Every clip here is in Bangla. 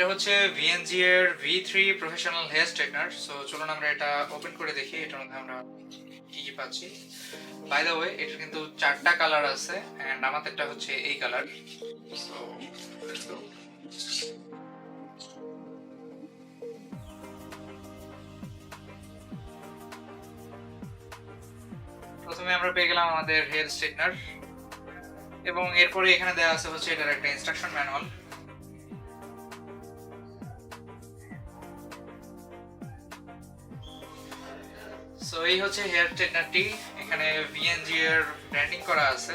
এটা হচ্ছে VNG এর V3 professional hair straightener. So চলুন আমরা এটা ওপেন করে দেখি এটার মধ্যে আমরা কি কি পাচ্ছি। বাই দ্য ওয়ে এটার কিন্তু 4টা কালার আছে এন্ড আমাদেরটা হচ্ছে এই কালার। So let's go. প্রথমে আমরা পেয়ে গেলাম আমাদের হেয়ার স্ট্রেটনার এবং এরপরে এখানে দেওয়া আছে হচ্ছে এটার একটা ইনস্ট্রাকশন ম্যানুয়াল। সো এই হচ্ছে হেয়ার স্ট্রেটনারটি। এখানে VNG এর ব্র্যান্ডিং করা আছে।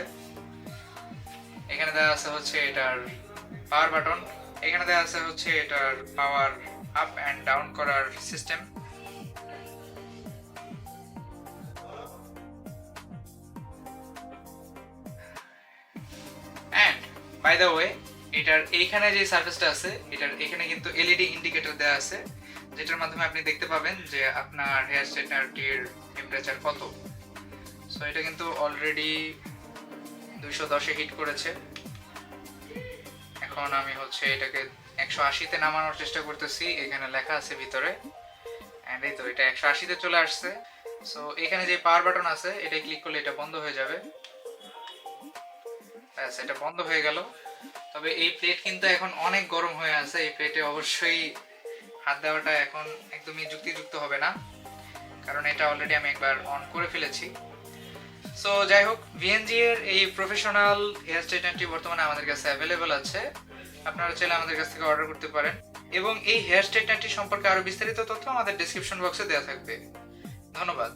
এখানে দেওয়া আছে হচ্ছে এটার পাওয়ার বাটন। এখানে দেওয়া আছে হচ্ছে এটার পাওয়ার আপ এন্ড ডাউন করার system. And by the way এটার এইখানে যে সার্ফেসটা আছে এটার এখানে কিন্তু এলইডি ইন্ডিকেটর দেওয়া আছে, যেটার মাধ্যমে আপনি দেখতে পাবেন যে আপনার হেয়ার স্ট্রেটনারটির টেম্পারেচার কত। সো এটা কিন্তু অলরেডি 210 এ হিট করেছে। এখন আমি হচ্ছে এটাকে 180 তে নামানোর চেষ্টা করতেছি। এখানে লেখা আছে ভিতরে এন্ড এই তো এটা 180 তে চলে আসছে। সো এখানে যে পাওয়ার বাটন আছে এটা ক্লিক করলে এটা বন্ধ হয়ে যাবে। ব্যাস এটা বন্ধ হয়ে গেল। তবে এই প্লেট কিন্তু এখন অনেক গরম হয়ে আছে। এই প্লেটে অবশ্যই হাত দেওয়াটা এখন একদমই যুক্তিযুক্ত হবে না, কারণ এটা অলরেডি আমি একবার অন করে ফেলেছি। সো যাই হোক, VNG এর এই প্রফেশনাল হেয়ার স্ট্রেটনারটি বর্তমানে আমাদের কাছে অ্যাভেলেবল আছে। আপনারা চাইলে আমাদের কাছ থেকে অর্ডার করতে পারেন এবং এই হেয়ার স্ট্রেটনারটি সম্পর্কে আরো বিস্তারিত তথ্য আমাদের ডেসক্রিপশন বক্সে দেওয়া থাকবে। ধন্যবাদ।